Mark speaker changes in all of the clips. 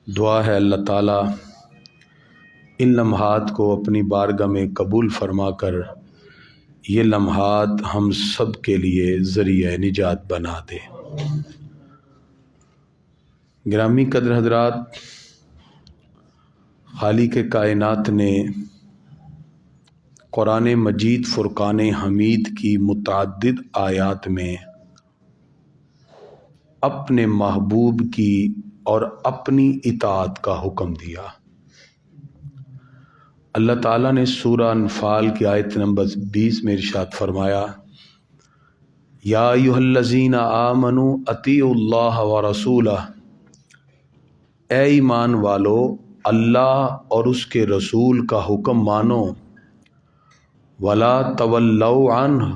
Speaker 1: دعا ہے اللہ تعالیٰ ان لمحات کو اپنی بارگاہ میں قبول فرما کر یہ لمحات ہم سب کے لیے ذریعہ نجات بنا دے۔ گرامی قدر حضرات، خالق کائنات نے قرآن مجید فرقان حمید کی متعدد آیات میں اپنے محبوب کی اور اپنی اطاعت کا حکم دیا۔ اللہ تعالیٰ نے سورہ انفال کی آیت نمبر 20 میں ارشاد فرمایا، یا ایھا الذین آمنوا اطیعوا اللہ ورسولہ، اے ایمان والو اللہ اور اس کے رسول کا حکم مانو، ولا تولوا عنہ،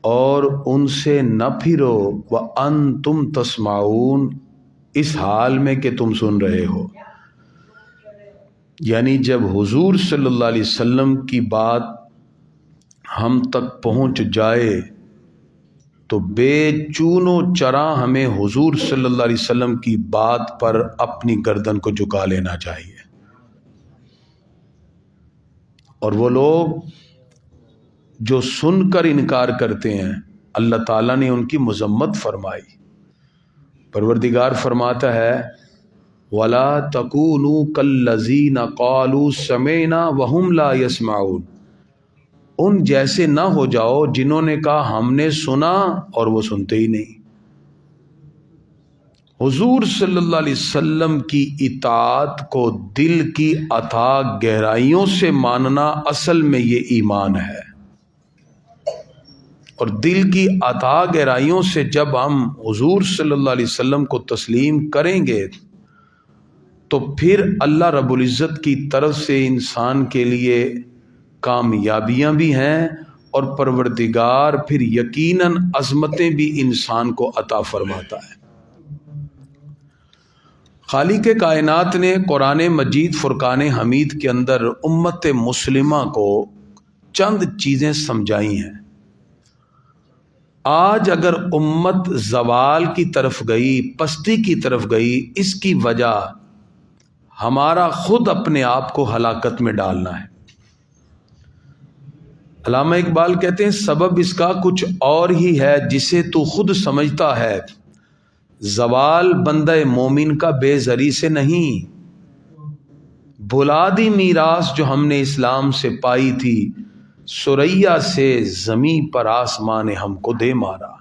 Speaker 1: اور ان سے نہ پھرو، وانتم تسمعون، اس حال میں کہ تم سن رہے ہو۔ یعنی جب حضور صلی اللہ علیہ وسلم کی بات ہم تک پہنچ جائے تو بے چون و چراں ہمیں حضور صلی اللہ علیہ وسلم کی بات پر اپنی گردن کو جھکا لینا چاہیے۔ اور وہ لوگ جو سن کر انکار کرتے ہیں، اللہ تعالیٰ نے ان کی مذمت فرمائی۔ پروردگار فرماتا ہے، وَلَا تَكُونُوا كَالَّذِينَ قَالُوا سَمِعْنَا وَهُمْ لَا يَسْمَعُونَ، ان جیسے نہ ہو جاؤ جنہوں نے کہا ہم نے سنا اور وہ سنتے ہی نہیں۔ حضور صلی اللہ علیہ وسلم کی اطاعت کو دل کی اتھاہ گہرائیوں سے ماننا اصل میں یہ ایمان ہے، اور دل کی اتھاہ گہرائیوں سے جب ہم حضور صلی اللہ علیہ وسلم کو تسلیم کریں گے تو پھر اللہ رب العزت کی طرف سے انسان کے لیے کامیابیاں بھی ہیں، اور پروردگار پھر یقیناً عظمتیں بھی انسان کو عطا فرماتا ہے۔ خالق کائنات نے قرآن مجید فرقان حمید کے اندر امت مسلمہ کو چند چیزیں سمجھائی ہیں۔ آج اگر امت زوال کی طرف گئی، پستی کی طرف گئی، اس کی وجہ ہمارا خود اپنے آپ کو ہلاکت میں ڈالنا ہے۔ علامہ اقبال کہتے ہیں، سبب اس کا کچھ اور ہی ہے جسے تو خود سمجھتا ہے، زوال بندہ مومن کا بے زری سے نہیں، بھلا دی میراث جو ہم نے اسلام سے پائی تھی، ثریا سے زمیں پر آسمان نے ہم کو دے مارا۔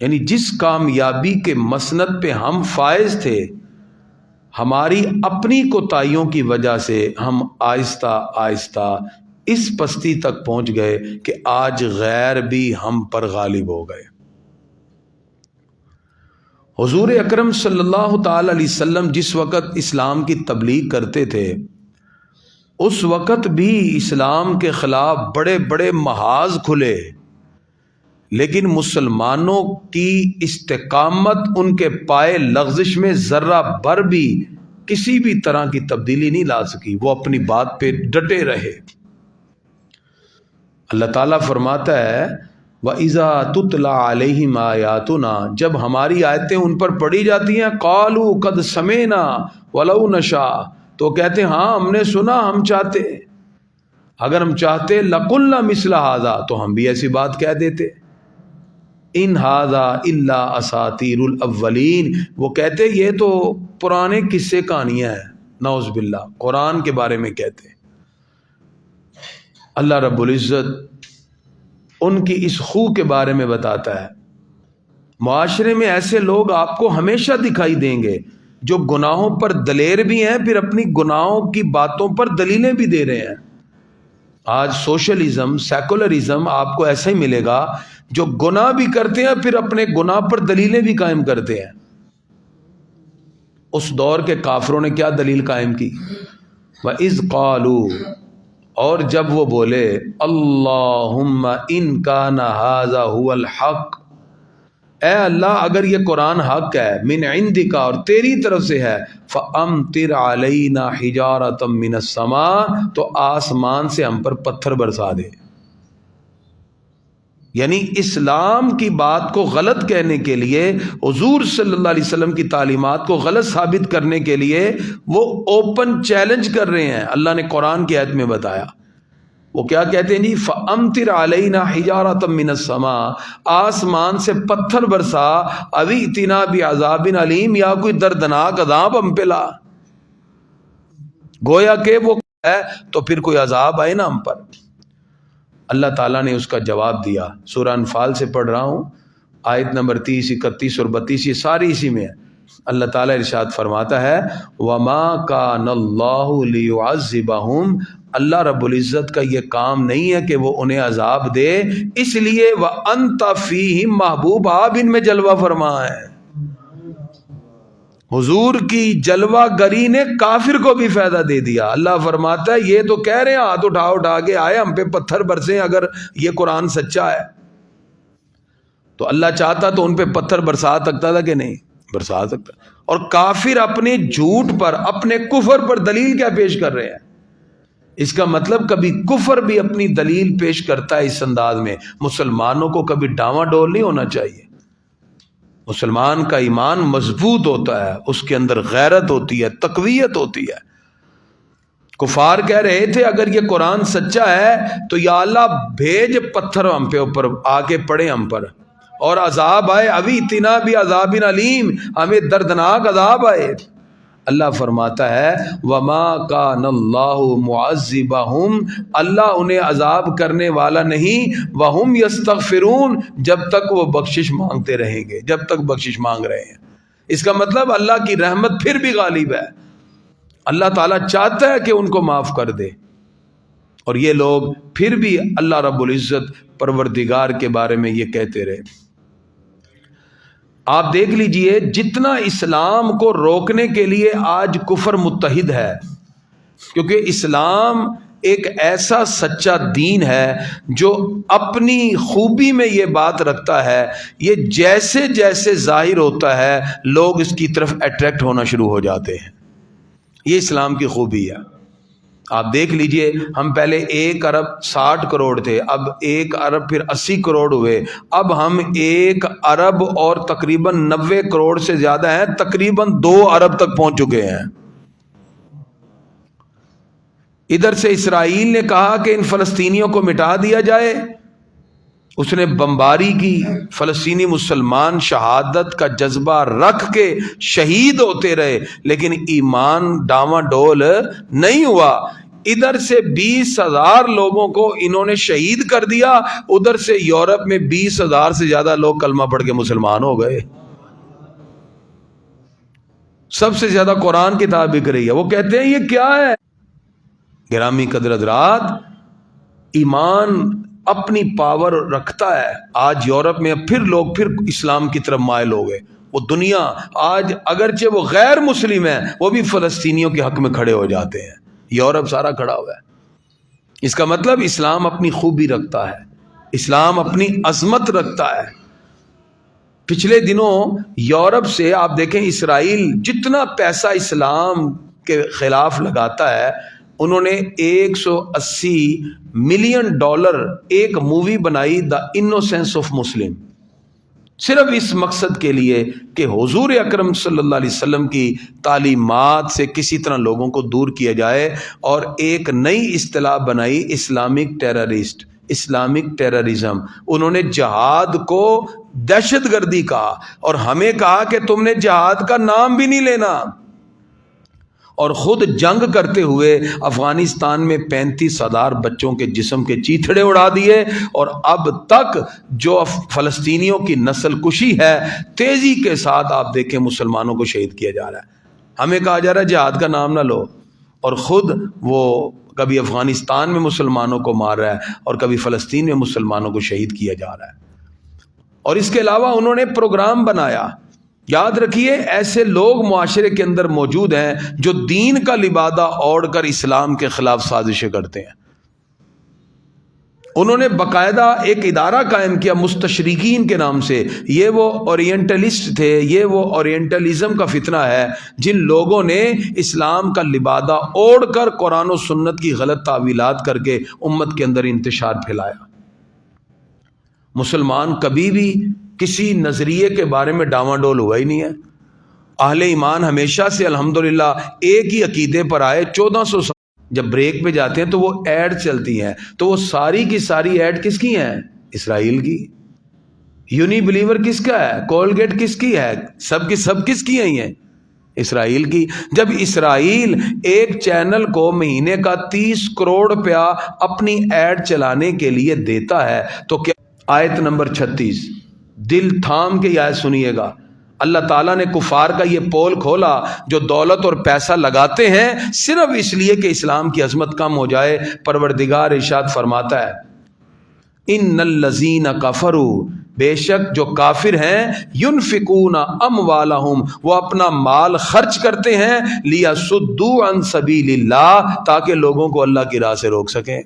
Speaker 1: یعنی جس کامیابی کے مسند پہ ہم فائز تھے، ہماری اپنی کوتاہیوں کی وجہ سے ہم آہستہ آہستہ اس پستی تک پہنچ گئے کہ آج غیر بھی ہم پر غالب ہو گئے۔ حضور اکرم صلی اللہ تعالی علیہ وسلم جس وقت اسلام کی تبلیغ کرتے تھے، اس وقت بھی اسلام کے خلاف بڑے بڑے محاذ کھلے، لیکن مسلمانوں کی استقامت ان کے پائے لغزش میں ذرہ بھر بھی کسی بھی طرح کی تبدیلی نہیں لا سکی، وہ اپنی بات پہ ڈٹے رہے۔ اللہ تعالیٰ فرماتا ہے، وَإِذَا تُتْلَى عَلَيْهِمْ آيَاتُنَا، جب ہماری آیتیں ان پر پڑھی جاتی ہیں، قَالُوا قَدْ سَمِعْنَا وَلَوْ نَشَاءُ، تو کہتے ہیں ہاں ہم نے سنا، ہم چاہتے، اگر ہم چاہتے لَقُلْنَا مِثْلَ هَذَا، تو ہم بھی ایسی بات کہہ دیتے۔ ان ہذا الا اساطیر الاولین، وہ کہتے یہ تو پرانے قصے کہانیاں ہیں، نعوذ باللہ، قرآن کے بارے میں کہتے۔ اللہ رب العزت ان کی اس خو کے بارے میں بتاتا ہے، معاشرے میں ایسے لوگ آپ کو ہمیشہ دکھائی دیں گے جو گناہوں پر دلیر بھی ہیں، پھر اپنی گناہوں کی باتوں پر دلیلیں بھی دے رہے ہیں۔ آج سوشلزم، سیکولرزم آپ کو ایسا ہی ملے گا، جو گناہ بھی کرتے ہیں پھر اپنے گناہ پر دلیلیں بھی قائم کرتے ہیں۔ اس دور کے کافروں نے کیا دلیل قائم کی؟ وَإِذْ قَالُوا، اور جب وہ بولے، اللہم ان کان ھذا ھو الحق، اے اللہ اگر یہ قرآن حق ہے، من عندک، اور تیری طرف سے ہے، فَأَمْطِرْ عَلَيْنَا حِجَارَةً مِّنَ السَّمَاءِ، تو آسمان سے ہم پر پتھر برسا دے۔ یعنی اسلام کی بات کو غلط کہنے کے لیے، حضور صلی اللہ علیہ وسلم کی تعلیمات کو غلط ثابت کرنے کے لیے وہ اوپن چیلنج کر رہے ہیں۔ اللہ نے قرآن کی آیت میں بتایا، وہ کیا کہتے ہیں جی، فَأَمْطِرْ عَلَيْنَا حِجَارَةً مِّنَ السَّمَاءِ، آسمان سے پتھر برسا، ابھی اتنا بعذاب علیم، یا کوئی دردناک عذاب ہم پہ لا۔ گویا کہ وہ ہے تو پھر کوئی عذاب آئے نا ہم پر۔ اللہ تعالیٰ نے اس کا جواب دیا۔ سورہ انفال سے پڑھ رہا ہوں، آیت نمبر 30، 31 اور 32، یہ ساری اسی میں ہے۔ اللہ تعالیٰ ارشاد فرماتا ہے وَمَا كَانَ اللَّهُ لِيُعَذِّبَهُمْ، اللہ رب العزت کا یہ کام نہیں ہے کہ وہ انہیں عذاب دے، اس لیے وَأَنْتَ فِيهِمْ محبوب، آپ ان میں جلوہ فرما ہے۔ حضور کی جلوہ گری نے کافر کو بھی فائدہ دے دیا۔ اللہ فرماتا ہے یہ تو کہہ رہے ہیں ہاتھ اٹھا اٹھا کے آئے ہم پہ پتھر برسیں اگر یہ قرآن سچا ہے، تو اللہ چاہتا تو ان پہ پتھر برسا سکتا تھا کہ نہیں؟ برسا سکتا۔ اور کافر اپنے جھوٹ پر، اپنے کفر پر دلیل کیا پیش کر رہے ہیں؟ اس کا مطلب کبھی کفر بھی اپنی دلیل پیش کرتا ہے اس انداز میں۔ مسلمانوں کو کبھی ڈاواں ڈول نہیں ہونا چاہیے۔ مسلمان کا ایمان مضبوط ہوتا ہے، اس کے اندر غیرت ہوتی ہے، تقویت ہوتی ہے۔ کفار کہہ رہے تھے اگر یہ قرآن سچا ہے تو یا اللہ بھیج پتھر ہم پہ اوپر آ کے پڑے ہم پر، اور عذاب آئے، ابھی اتنا بھی عذاب علیم، ہمیں دردناک عذاب آئے۔ اللہ فرماتا ہے وَمَا كَانَ اللَّهُ مُعَذِّبَهُمْ، اللہ انہیں عذاب کرنے والا نہیں، وَهُمْ يَسْتَغْفِرُونَ، جب تک وہ بخشش مانگتے رہیں گے، جب تک بخشش مانگ رہے ہیں۔ اس کا مطلب اللہ کی رحمت پھر بھی غالب ہے، اللہ تعالیٰ چاہتا ہے کہ ان کو معاف کر دے، اور یہ لوگ پھر بھی اللہ رب العزت پروردگار کے بارے میں یہ کہتے رہے۔ آپ دیکھ لیجئے جتنا اسلام کو روکنے کے لیے آج کفر متحد ہے، کیونکہ اسلام ایک ایسا سچا دین ہے جو اپنی خوبی میں یہ بات رکھتا ہے، یہ جیسے جیسے ظاہر ہوتا ہے لوگ اس کی طرف اٹریکٹ ہونا شروع ہو جاتے ہیں۔ یہ اسلام کی خوبی ہے۔ آپ دیکھ لیجئے ہم پہلے 1 ارب 60 کروڑ تھے، اب 1 ارب پھر 80 کروڑ ہوئے، اب ہم 1 ارب اور تقریباً 90 کروڑ سے زیادہ ہیں، تقریباً 2 ارب تک پہنچ چکے ہیں۔ ادھر سے اسرائیل نے کہا کہ ان فلسطینیوں کو مٹا دیا جائے، اس نے بمباری کی، فلسطینی مسلمان شہادت کا جذبہ رکھ کے شہید ہوتے رہے، لیکن ایمان ڈاواں ڈول نہیں ہوا۔ ادھر سے 20,000 لوگوں کو انہوں نے شہید کر دیا، ادھر سے یورپ میں 20,000 سے زیادہ لوگ کلمہ پڑھ کے مسلمان ہو گئے۔ سب سے زیادہ قرآن کتاب بک رہی ہے، وہ کہتے ہیں یہ کیا ہے؟ گرامی قدر حضرات، ایمان اپنی پاور رکھتا ہے۔ آج یورپ میں پھر لوگ پھر اسلام کی طرف مائل ہو گئے۔ وہ دنیا آج اگرچہ وہ غیر مسلم ہیں، وہ بھی فلسطینیوں کے حق میں کھڑے ہو جاتے ہیں۔ یورپ سارا کھڑا ہوا ہے۔ اس کا مطلب اسلام اپنی خوبی رکھتا ہے، اسلام اپنی عظمت رکھتا ہے۔ پچھلے دنوں یورپ سے آپ دیکھیں اسرائیل جتنا پیسہ اسلام کے خلاف لگاتا ہے، انہوں نے $180 ملین ایک مووی بنائی، دا انوسینس آف مسلم، صرف اس مقصد کے لیے کہ حضور اکرم صلی اللہ علیہ وسلم کی تعلیمات سے کسی طرح لوگوں کو دور کیا جائے، اور ایک نئی اصطلاح بنائی اسلامک ٹیررسٹ، اسلامک ٹیررزم۔ انہوں نے جہاد کو دہشت گردی کہا، اور ہمیں کہا کہ تم نے جہاد کا نام بھی نہیں لینا، اور خود جنگ کرتے ہوئے افغانستان میں 35,000 بچوں کے جسم کے چیتھڑے اڑا دیے، اور اب تک جو فلسطینیوں کی نسل کشی ہے تیزی کے ساتھ آپ دیکھیں مسلمانوں کو شہید کیا جا رہا ہے۔ ہمیں کہا جا رہا ہے جہاد کا نام نہ لو، اور خود وہ کبھی افغانستان میں مسلمانوں کو مار رہا ہے اور کبھی فلسطین میں مسلمانوں کو شہید کیا جا رہا ہے۔ اور اس کے علاوہ انہوں نے پروگرام بنایا۔ یاد رکھیے ایسے لوگ معاشرے کے اندر موجود ہیں جو دین کا لبادہ اوڑھ کر اسلام کے خلاف سازشیں کرتے ہیں۔ انہوں نے باقاعدہ ایک ادارہ قائم کیا مستشرقین کے نام سے۔ یہ وہ اورینٹلسٹ تھے، یہ وہ اورینٹلزم کا فتنہ ہے جن لوگوں نے اسلام کا لبادہ اوڑھ کر قرآن و سنت کی غلط تعویلات کر کے امت کے اندر انتشار پھیلایا۔ مسلمان کبھی بھی کسی نظریے کے بارے میں ڈاواں ڈول ہوا ہی نہیں ہے. اہل ایمان ہمیشہ سے الحمدللہ ایک ہی عقیدے پر آئے. 1400 سال جب بریک پہ جاتے ہیں تو وہ ایڈ چلتی ہیں, تو وہ ساری کی ساری ایڈ کس کی ہیں؟ اسرائیل کی. یونی بلیور کس کا ہے؟ کولگیٹ کس کی ہے؟ سب کی سب کس کی ہیں؟ اسرائیل کی. جب اسرائیل ایک چینل کو مہینے کا 30 کروڑ روپیہ اپنی ایڈ چلانے کے لیے دیتا ہے تو کیا؟ آیت نمبر 36 دل تھام کے یہ آیت سنیے گا. اللہ تعالیٰ نے کفار کا یہ پول کھولا جو دولت اور پیسہ لگاتے ہیں صرف اس لیے کہ اسلام کی عظمت کم ہو جائے. پروردگار ارشاد فرماتا ہے ان الذین کفروا، بے شک جو کافر ہیں، ینفقون اموالہم، وہ اپنا مال خرچ کرتے ہیں، لیصدوا عن سبیل اللہ، تاکہ لوگوں کو اللہ کی راہ سے روک سکیں.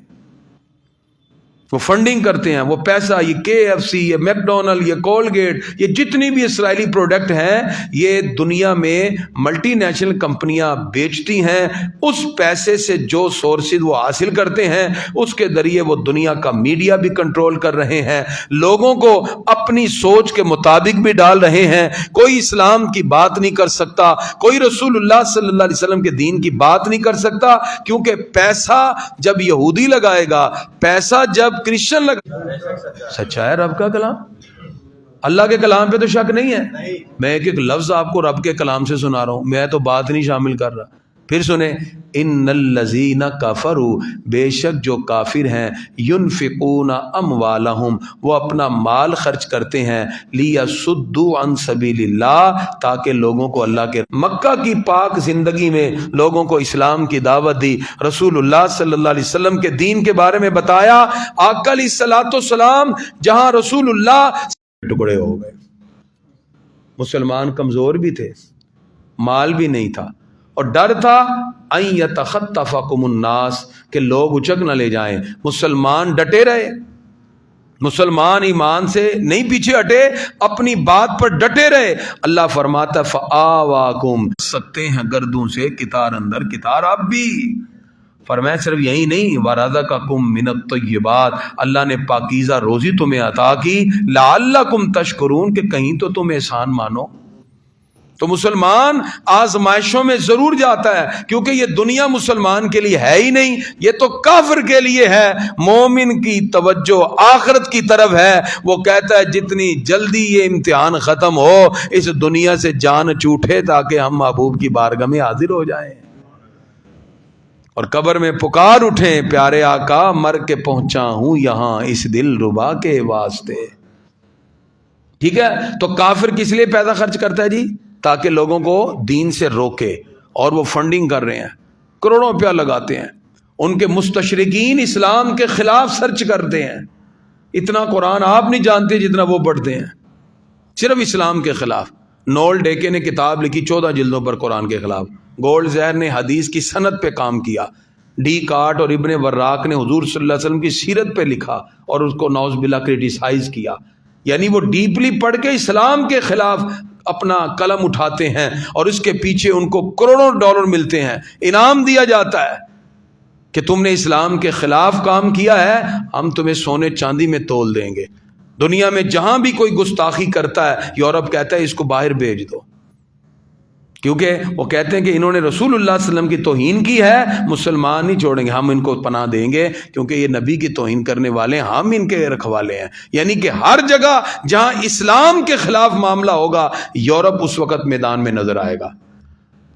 Speaker 1: وہ فنڈنگ کرتے ہیں، وہ پیسہ، یہ KFC، یہ میک ڈونلڈ، یہ کولگیٹ، یہ جتنی بھی اسرائیلی پروڈکٹ ہیں، یہ دنیا میں ملٹی نیشنل کمپنیاں بیچتی ہیں. اس پیسے سے جو سورسز وہ حاصل کرتے ہیں اس کے ذریعے وہ دنیا کا میڈیا بھی کنٹرول کر رہے ہیں، لوگوں کو اپنی سوچ کے مطابق بھی ڈال رہے ہیں. کوئی اسلام کی بات نہیں کر سکتا، کوئی رسول اللہ صلی اللہ علیہ وسلم کے دین کی بات نہیں کر سکتا، کیونکہ پیسہ جب یہودی لگائے گا، پیسہ جب کرسچن لگا. سچا ہے رب کا کلام، اللہ کے کلام پہ تو شک نہیں ہے. میں ایک ایک لفظ آپ کو رب کے کلام سے سنا رہا ہوں، میں تو بات نہیں شامل کر رہا. پھر سنیں ان الذین کفروا، بے شک جو کافر ہیں، ینفقون اموالہم، وہ اپنا مال خرچ کرتے ہیں، لیصدوا عن سبیل اللہ، تاکہ لوگوں کو اللہ کے مکہ کی پاک زندگی میں لوگوں کو اسلام کی دعوت دی، رسول اللہ صلی اللہ علیہ وسلم کے دین کے بارے میں بتایا. آقا علیہ الصلوۃ والسلام جہاں رسول اللہ ٹکڑے ہو گئے. مسلمان کمزور بھی تھے، مال بھی نہیں تھا، اور ڈر تھا ان یتخطفکم الناس، کہ لوگ اچک نہ لے جائیں. مسلمان ڈٹے رہے، مسلمان ایمان سے نہیں پیچھے ہٹے، اپنی بات پر ڈٹے رہے. اللہ فرماتا فآواکم، سکتے ہیں گردوں سے کتار اندر کتار. آپ بھی فرمایا صرف یہی نہیں، وَرَزَقَكُم مِّنَ الطَّيِّبَاتِ، اللہ نے پاکیزہ روزی تمہیں عطا کی، لَعَلَّكُمْ تَشْكُرُونَ، کہ کہیں تو تم احسان مانو. تو مسلمان آزمائشوں میں ضرور جاتا ہے، کیونکہ یہ دنیا مسلمان کے لیے ہے ہی نہیں، یہ تو کافر کے لیے ہے. مومن کی توجہ آخرت کی طرف ہے. وہ کہتا ہے جتنی جلدی یہ امتحان ختم ہو، اس دنیا سے جان چھوٹے، تاکہ ہم محبوب کی بارگاہ میں حاضر ہو جائیں اور قبر میں پکار اٹھیں، پیارے آقا مر کے پہنچا ہوں یہاں اس دل ربا کے واسطے. ٹھیک ہے، تو کافر کس لیے پیسہ خرچ کرتا ہے جی؟ تاکہ لوگوں کو دین سے روکے. اور وہ فنڈنگ کر رہے ہیں، کروڑوں روپیہ لگاتے ہیں. ان کے مستشرقین اسلام کے خلاف سرچ کرتے ہیں. اتنا قرآن آپ نہیں جانتے جتنا وہ پڑھتے ہیں، صرف اسلام کے خلاف. نول ڈیکے نے کتاب لکھی 14 جلدوں پر قرآن کے خلاف. گولڈ زہر نے حدیث کی سند پہ کام کیا. ڈی کارٹ اور ابن وراق نے حضور صلی اللہ علیہ وسلم کی سیرت پہ لکھا اور اس کو نعوذ باللہ کرٹیسائز کیا. یعنی وہ ڈیپلی پڑھ کے اسلام کے خلاف اپنا قلم اٹھاتے ہیں، اور اس کے پیچھے ان کو کروڑوں ڈالر ملتے ہیں، انعام دیا جاتا ہے کہ تم نے اسلام کے خلاف کام کیا ہے، ہم تمہیں سونے چاندی میں تول دیں گے. دنیا میں جہاں بھی کوئی گستاخی کرتا ہے، یورپ کہتا ہے اس کو باہر بھیج دو، کیونکہ وہ کہتے ہیں کہ انہوں نے رسول اللہ صلی اللہ علیہ وسلم کی توہین کی ہے، مسلمان نہیں چھوڑیں گے، ہم ان کو پناہ دیں گے، کیونکہ یہ نبی کی توہین کرنے والے ہیں، ہم ان کے رکھوالے ہیں. یعنی کہ ہر جگہ جہاں اسلام کے خلاف معاملہ ہوگا، یورپ اس وقت میدان میں نظر آئے گا.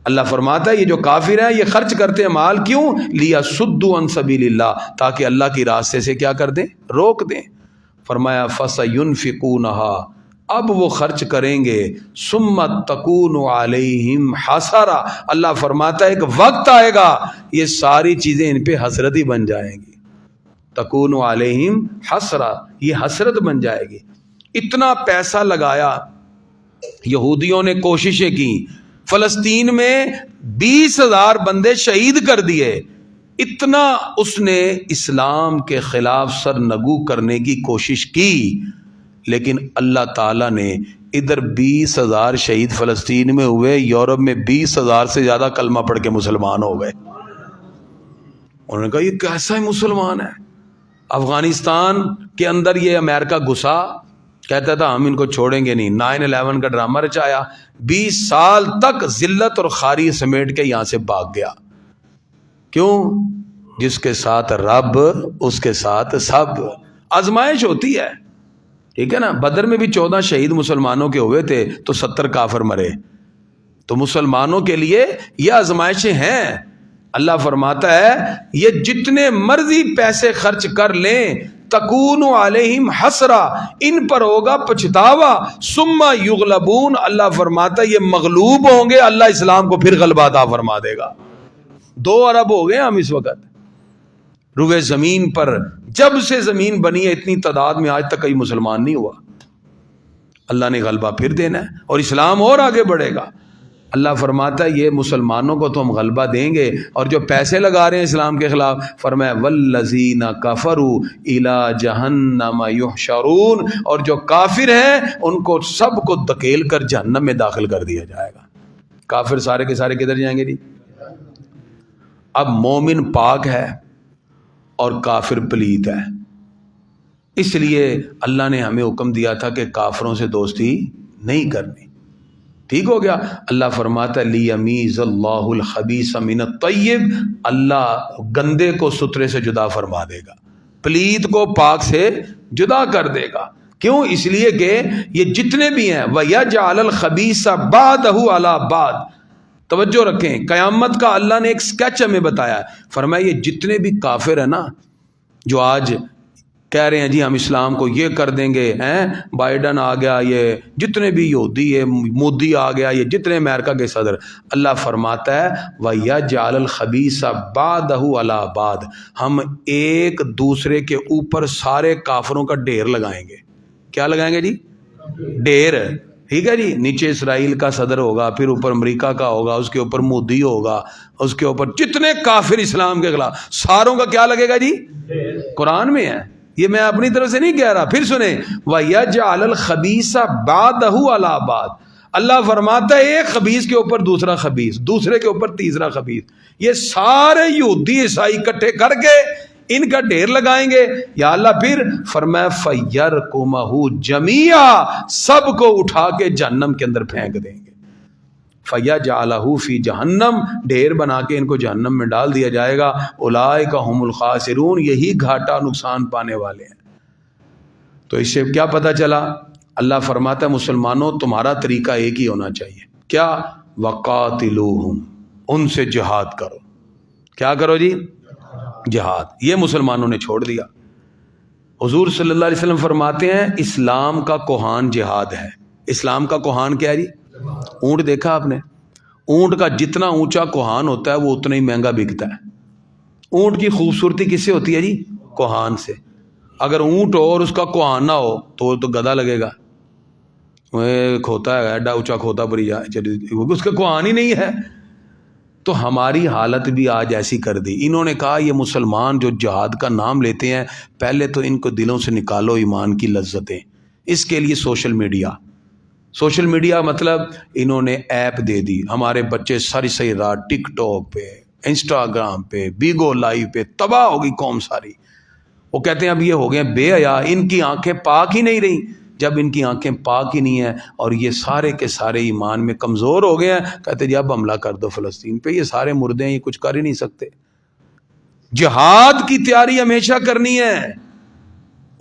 Speaker 1: اللہ فرماتا ہے یہ جو کافر ہیں یہ خرچ کرتے ہیں مال، کیوں؟ لیصدوا عن سبیل اللہ، تاکہ اللہ کی راستے سے کیا کر دیں؟ روک دیں. فرمایا فَسَيُنْفِقُونَهَا، اب وہ خرچ کریں گے، ثُمَّ تَكُونُ عَلَيْهِمْ حَسَرَةً، اللہ فرماتا ہے ایک وقت آئے گا یہ ساری چیزیں ان پہ حسرت ہی بن جائیں گی. تَكُونُ عَلَيْهِمْ حَسْرَةً، یہ حسرت بن جائے گی. اتنا پیسہ لگایا، یہودیوں نے کوششیں کی، فلسطین میں 20,000 بندے شہید کر دیے. اتنا اس نے اسلام کے خلاف سرنگو کرنے کی کوشش کی، لیکن اللہ تعالیٰ نے ادھر 20,000 شہید فلسطین میں ہوئے، یورپ میں 20,000 سے زیادہ کلمہ پڑھ کے مسلمان ہو گئے. انہوں نے کہا یہ کیسا ہی مسلمان ہے، افغانستان کے اندر یہ امریکہ گھسا، کہتا تھا ہم ان کو چھوڑیں گے نہیں، 9/11 کا ڈرامہ رچایا، 20 سال تک ذلت اور خواری سمیٹ کے یہاں سے بھاگ گیا۔ کیوں؟ جس کے ساتھ رب اس کے ساتھ سب۔ آزمائش ہوتی ہے، ٹھیک ہے نا۔ بدر میں بھی 14 شہید مسلمانوں کے ہوئے تھے تو 70 کافر مرے۔ تو مسلمانوں کے لیے یہ آزمائشیں ہیں۔ اللہ فرماتا ہے یہ جتنے مرضی پیسے خرچ کر لیں، تکون علیہم حسرا، ان پر ہوگا پچھتاوا، ثم یغلبون، اللہ فرماتا ہے یہ مغلوب ہوں گے، اللہ اسلام کو پھر غلبہ عطا فرما دے گا۔ 2 ارب ہو گئے ہم اس وقت روئے زمین پر، جب سے زمین بنی ہے اتنی تعداد میں آج تک کوئی مسلمان نہیں ہوا۔ اللہ نے غلبہ پھر دینا ہے اور اسلام اور آگے بڑھے گا۔ اللہ فرماتا ہے یہ مسلمانوں کو تو ہم غلبہ دیں گے، اور جو پیسے لگا رہے ہیں اسلام کے خلاف، فرمایا والذین کفروا الی جہنم یحشرون، اور جو کافر ہیں ان کو سب کو دھکیل کر جہنم میں داخل کر دیا جائے گا۔ کافر سارے کے سارے کدھر جائیں گے جی؟ اب مومن پاک ہے اور کافر پلیت ہے، اس لیے اللہ نے ہمیں حکم دیا تھا کہ کافروں سے دوستی نہیں کرنی۔ ٹھیک ہو گیا؟ اللہ فرماتا ہے لیمیز اللہ الخبیث من الطیب، اللہ گندے کو ستھرے سے جدا فرما دے گا، پلیت کو پاک سے جدا کر دے گا۔ کیوں؟ اس لیے کہ یہ جتنے بھی ہیں وَيَجْعَلَ الْخَبِيثَ بَعْضَهُ عَلَى بَعْضٍ، توجہ رکھیں، قیامت کا اللہ نے ایک سکیچ ہمیں بتایا ہے، فرمایا یہ جتنے بھی کافر ہیں نا، جو آج کہہ رہے ہیں جی ہم اسلام کو یہ کر دیں گے، بائیڈن آ گیا، یہ جتنے بھی یہودی ہے، مودی آ گیا، یہ جتنے امریکہ کے صدر، اللہ فرماتا ہے وَيَجْعَلَ الْخَبِيثَ بَعْضَهُ عَلَى بَعْضٍ، ہم ایک دوسرے کے اوپر سارے کافروں کا ڈھیر لگائیں گے۔ کیا لگائیں گے جی؟ ڈھیر، ٹھیک ہے جی۔ نیچے اسرائیل کا صدر ہوگا، پھر اوپر امریکہ کا ہوگا، اس کے اوپر مودی ہوگا، اس کے اوپر جتنے کافر اسلام کے خلاف، ساروں کا کیا لگے گا جی؟ قرآن میں ہے، یہ میں اپنی طرف سے نہیں کہہ رہا۔ پھر سنیں وَيَجْعَلَ الْخَبِيثَ بَعْضَهُ عَلَى بَعْضٍ، اللہ فرماتا ہے ایک خبیث کے اوپر دوسرا خبیث، دوسرے کے اوپر تیسرا خبیث، یہ سارے یہودی عیسائی اکٹھے کر کے ان کا ڈھیر لگائیں گے یا اللہ۔ پھر فرمایا فَيَرْكُمَهُ جَمِيعًا، سب کو اٹھا کے جہنم کے اندر پھینک دیں گے۔ فَيَجْعَلَهُ فِي جَهَنَّمَ، ڈھیر بنا کے ان کو جہنم میں ڈال دیا جائے گا۔ اولئک هم الخاسرون، یہی گھاٹا نقصان پانے والے ہیں۔ تو اس سے کیا پتہ چلا؟ اللہ فرماتا ہے مسلمانوں تمہارا طریقہ ایک ہی ہونا چاہیے، کیا؟ وَقَاتِلُوهُمْ، ان سے جہاد کرو۔ کیا کرو جی؟ جہاد۔ یہ مسلمانوں نے چھوڑ دیا۔ حضور صلی اللہ علیہ وسلم فرماتے ہیں اسلام کا کوہان جہاد ہے۔ اسلام کا کوہان کیا ہے جی؟ اونٹ دیکھا آپ نے؟ اونٹ کا جتنا اونچا کوہان ہوتا ہے وہ اتنا ہی مہنگا بکتا ہے۔ اونٹ کی خوبصورتی کس سے ہوتی ہے جی؟ کوہان سے۔ اگر اونٹ ہو اور اس کا کوہان نہ ہو تو گدھا لگے گا، کھوتا ہے ایڈا اونچا کھوتا پری جا، اس کا کوہان ہی نہیں ہے۔ تو ہماری حالت بھی آج ایسی کر دی۔ انہوں نے کہا یہ مسلمان جو جہاد کا نام لیتے ہیں، پہلے تو ان کو دلوں سے نکالو ایمان کی لذتیں۔ اس کے لیے سوشل میڈیا مطلب انہوں نے ایپ دے دی، ہمارے بچے ساری رات ٹک ٹاک پہ، انسٹاگرام پہ، بیگو لائیو پہ تباہ ہوگی قوم ساری۔ وہ کہتے ہیں اب یہ ہو گئے بے حیا، ان کی آنکھیں پاک ہی نہیں رہی۔ جب ان کی آنکھیں پاک ہی نہیں ہیں اور یہ سارے کے سارے ایمان میں کمزور ہو گئے ہیں، کہتے جی اب حملہ کر دو فلسطین پہ، یہ سارے مردے ہیں، یہ کچھ کر ہی نہیں سکتے۔ جہاد کی تیاری ہمیشہ کرنی ہے۔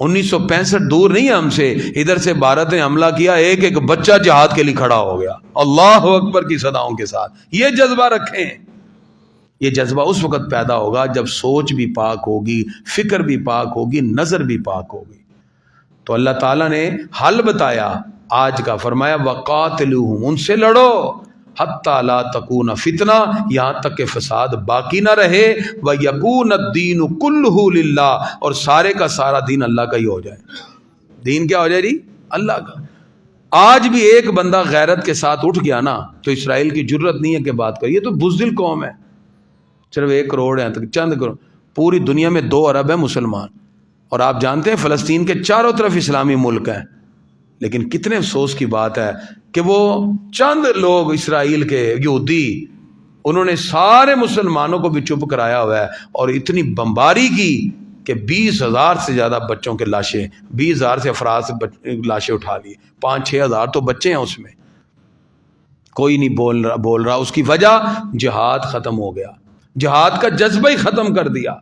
Speaker 1: 1965 دور نہیں ہے ہم سے، ادھر سے بھارت نے حملہ کیا، ایک ایک بچہ جہاد کے لیے کھڑا ہو گیا اللہ اکبر کی صداؤں کے ساتھ۔ یہ جذبہ رکھیں۔ یہ جذبہ اس وقت پیدا ہوگا جب سوچ بھی پاک ہوگی، فکر بھی پاک ہوگی، نظر بھی پاک ہوگی۔ تو اللہ تعالیٰ نے حل بتایا آج کا، فرمایا وَقَاتِلُوهُمْ، ان سے لڑو، حَتَّى لَا تَكُونَ فِتْنَةٌ، یہاں تک کہ فساد باقی نہ رہے، وَيَكُونَ الدِّينُ كُلُّهُ لِلَّهِ، اور سارے کا سارا دین اللہ کا ہی ہو جائے۔ دین کیا ہو جائے جی؟ اللہ کا۔ آج بھی ایک بندہ غیرت کے ساتھ اٹھ گیا نا تو اسرائیل کی جرت نہیں ہے کہ بات کرے، یہ تو بزدل قوم ہے، صرف 1 کروڑ ہیں، چند کروڑ، پوری دنیا میں 2 ارب ہیں مسلمان، اور آپ جانتے ہیں فلسطین کے چاروں طرف اسلامی ملک ہیں، لیکن کتنے افسوس کی بات ہے کہ وہ چند لوگ اسرائیل کے یہودی، انہوں نے سارے مسلمانوں کو بھی چپ کرایا ہوا ہے اور اتنی بمباری کی کہ 20,000 سے زیادہ بچوں کے لاشیں، 20,000 سے افراد سے لاشیں اٹھا لی، 5-6 ہزار تو بچے ہیں اس میں، کوئی نہیں بول رہا۔ اس کی وجہ جہاد ختم ہو گیا، جہاد کا جذبہ ہی ختم کر دیا۔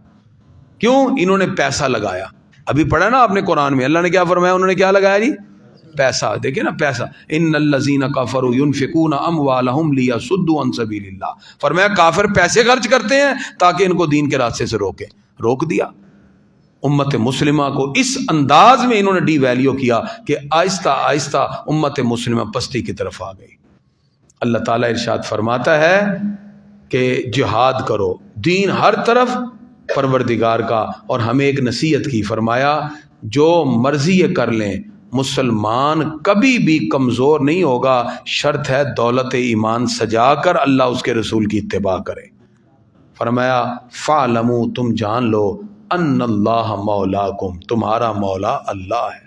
Speaker 1: کیوں؟ انہوں نے پیسہ لگایا۔ ابھی پڑھا نا آپ نے قرآن میں، اللہ نے کیا فرمایا؟ انہوں نے کیا لگایا جی؟ پیسہ۔ دیکھیں نا پیسہ، ان الذین کفروا ينفقون اموالهم لیصدوا عن سبیل اللہ، فرمایا کافر پیسے خرچ کرتے ہیں تاکہ ان کو دین کے راستے سے روک دیا۔ امت مسلمہ کو اس انداز میں انہوں نے ڈی ویلیو کیا کہ آہستہ آہستہ امت مسلمہ پستی کی طرف آ گئی۔ اللہ تعالیٰ ارشاد فرماتا ہے کہ جہاد کرو، دین ہر طرف پروردگار کا، اور ہمیں ایک نصیحت کی، فرمایا جو مرضی یہ کر لیں مسلمان کبھی بھی کمزور نہیں ہوگا، شرط ہے دولت ایمان سجا کر اللہ اس کے رسول کی اتباع کرے۔ فرمایا فَاعْلَمُوا، تم جان لو، ان اللہ مولاکم، تمہارا مولا اللہ ہے،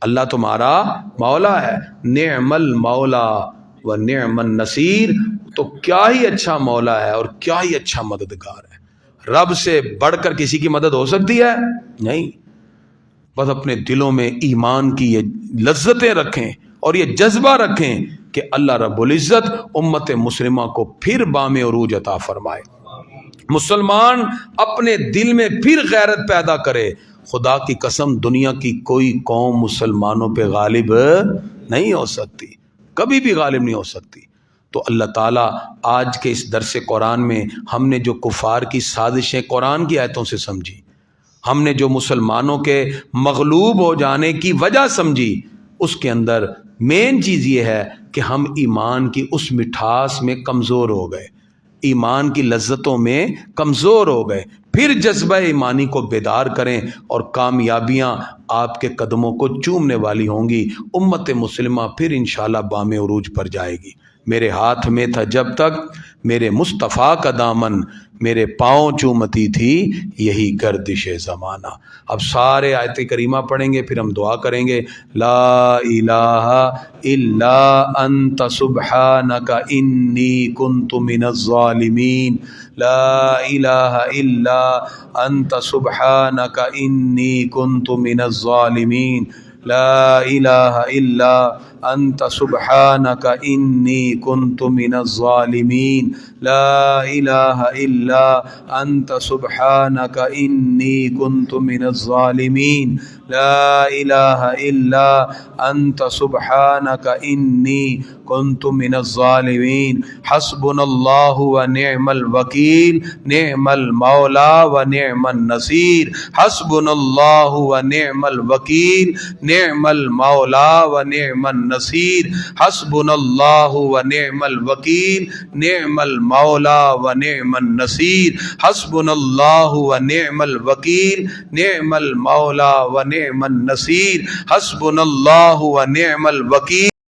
Speaker 1: اللہ تمہارا مولا ہے، نعم المولا و نعم النصیر، تو کیا ہی اچھا مولا ہے اور کیا ہی اچھا مددگار ہے۔ رب سے بڑھ کر کسی کی مدد ہو سکتی ہے؟ نہیں۔ بس اپنے دلوں میں ایمان کی یہ لذتیں رکھیں اور یہ جذبہ رکھیں کہ اللہ رب العزت امت مسلمہ کو پھر بام عروج عطا فرمائے، مسلمان اپنے دل میں پھر غیرت پیدا کرے۔ خدا کی قسم دنیا کی کوئی قوم مسلمانوں پہ غالب نہیں ہو سکتی، کبھی بھی غالب نہیں ہو سکتی۔ تو اللہ تعالیٰ آج کے اس درس قرآن میں ہم نے جو کفار کی سازشیں قرآن کی آیتوں سے سمجھی، ہم نے جو مسلمانوں کے مغلوب ہو جانے کی وجہ سمجھی، اس کے اندر مین چیز یہ ہے کہ ہم ایمان کی اس مٹھاس میں کمزور ہو گئے، ایمان کی لذتوں میں کمزور ہو گئے۔ پھر جذبہ ایمانی کو بیدار کریں اور کامیابیاں آپ کے قدموں کو چومنے والی ہوں گی، امت مسلمہ پھر انشاءاللہ بام عروج پر جائے گی۔ میرے ہاتھ میں تھا جب تک میرے مصطفیٰ کا دامن، میرے پاؤں چومتی تھی یہی گردش زمانہ۔ اب سارے آیت کریمہ پڑھیں گے، پھر ہم دعا کریں گے۔ لا الہ الا انت سبحانک انی کنت من الظالمین، لا الہ الا انت سبحانک انی کنت من الظالمین، لا الہ الا انت سبحانک انی کنت من الظالمین، لا الہ الا انت سبحانک انی کنت من الظالمین، لا الہ الا انت سبحانک انی کنت من الظالمین۔ حسبنا اللہ و نعم الوکیل، نعم المولا و نعم النصیر، حسبنا اللہ و نعم الوکیل، نعم المولا و نعم النصیر، حسبنا اللہ و نعم الوکیل، نعم المولا و نعم النصیر، حسبنا اللہ و نعم الوکیل، نعم المولا و نعم النصیر، حسبنا اللہ و نعم الوکیل۔